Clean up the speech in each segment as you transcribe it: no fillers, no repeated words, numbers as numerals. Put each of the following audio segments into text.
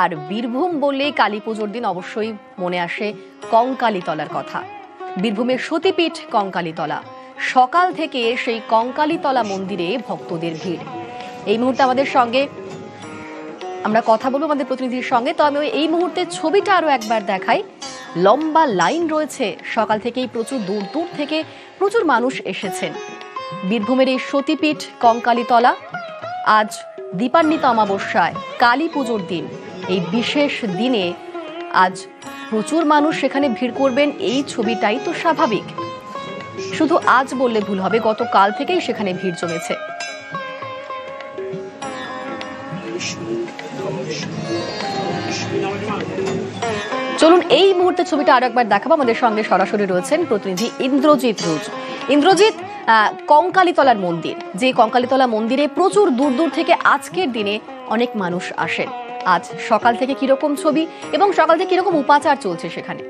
আর বীরভূম বললেই কালী পুজোর দিন অবশ্যই মনে আসে কঙ্কালীতলার কথা। বীরভূমের সতীপীঠ কঙ্কালীতলা, সকাল থেকে সেই কঙ্কালীতলা মন্দিরে ভক্তদের ভিড়। এই মুহূর্তে আমাদের সঙ্গে আমরা কথা বলবো আমাদের প্রতিনিধির সঙ্গে। তো আমি এই মুহূর্তে ছবিটা আরো একবার দেখাই। লম্বা লাইন রয়েছে, সকাল থেকেই প্রচুর দূর দূর থেকে প্রচুর মানুষ এসেছেন। বীরভূমের এই সতীপীঠ কঙ্কালীতলা, আজ দীপান্বিত অমাবস্যায় কালী পুজোর দিন, এই বিশেষ দিনে আজ প্রচুর মানুষ সেখানে ভিড় করবেন, এই ছবিটাই তো স্বাভাবিক। শুধু আজ বললে ভুল হবে, গতকাল থেকেই সেখানে ভিড় জমেছে। চলুন এই মুহূর্তে ছবিটা আরো একবার দেখাবো। আমাদের সঙ্গে সরাসরি রয়েছেন প্রতিনিধি ইন্দ্রজিৎ রুজ। ইন্দ্রজিৎ, কঙ্কালীতলার মন্দির, যে কঙ্কালীতলা মন্দিরে প্রচুর দূর দূর থেকে আজকের দিনে অনেক মানুষ আসেন, আজ সকাল থেকে কিরকম ছবি এবং সকাল থেকে কিরকম উপাচার চলছে সেখানে?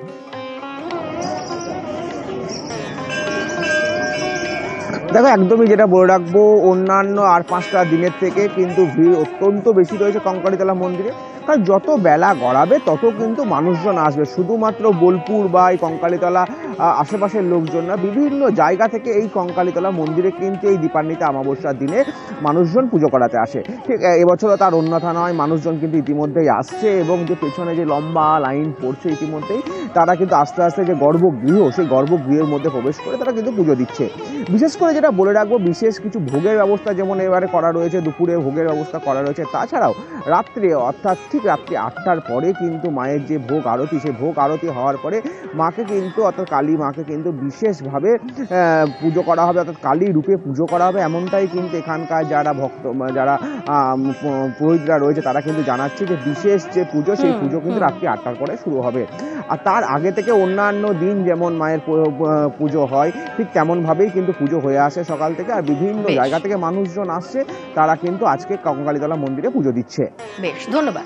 দেখো, একদমই যেটা বলে রাখবো, অন্যান্য আর 5টা দিনের থেকে কিন্তু ভিড় অত্যন্ত বেশি রয়েছে কঙ্কালীতলা মন্দিরে। কারণ যত বেলা গড়াবে তত কিন্তু মানুষজন আসবে। শুধুমাত্র বোলপুর বা এই কঙ্কালীতলা আশেপাশের লোকজন না, বিভিন্ন জায়গা থেকে এই কঙ্কালীতলা মন্দিরে কিন্তু এই দীপান্বিতা অমাবস্যার দিনে মানুষজন পুজো করাতে আসে। ঠিক এবছরও তার অন্যথা নয়, মানুষজন কিন্তু ইতিমধ্যেই আসছে এবং যে পেছনে যে লম্বা লাইন পড়ছে ইতিমধ্যেই, তারা কিন্তু আস্তে আস্তে যে গর্ভগৃহ, সেই গর্ভগৃহের মধ্যে প্রবেশ করে তারা কিন্তু পুজো দিচ্ছে। বিশেষ করে যেটা বলে রাখবো, বিশেষ কিছু ভোগের ব্যবস্থা যেমন এবারে করা রয়েছে, দুপুরে ভোগের ব্যবস্থা করা রয়েছে। তাছাড়াও রাত্রে, অর্থাৎ ঠিক রাত্রি 8টার পরে কিন্তু মায়ের যে ভোগ আরতি, সেই ভোগ আরতি হওয়ার পরে মাকে কিন্তু, অর্থাৎ কালী মাকে কিন্তু বিশেষভাবে পুজো করা হবে, অর্থাৎ কালী রূপে পুজো করা হবে। এমনটাই কিন্তু এখানকার যারা ভক্ত, যারা পুরোহিতরা রয়েছে তারা কিন্তু জানাচ্ছে যে বিশেষ যে পুজো, সেই পুজো কিন্তু রাত্রি 8টার পরে শুরু হবে। আর তার আগে থেকে অন্যান্য দিন যেমন মায়ের পুজো হয়, ঠিক তেমনভাবেই কিন্তু পুজো হয়ে আসে সকাল থেকে। আর বিভিন্ন জায়গা থেকে মানুষজন আসছে, তারা কিন্তু আজকে কঙ্কালীতলা মন্দিরে পুজো দিচ্ছে। বেশ, ধন্যবাদ।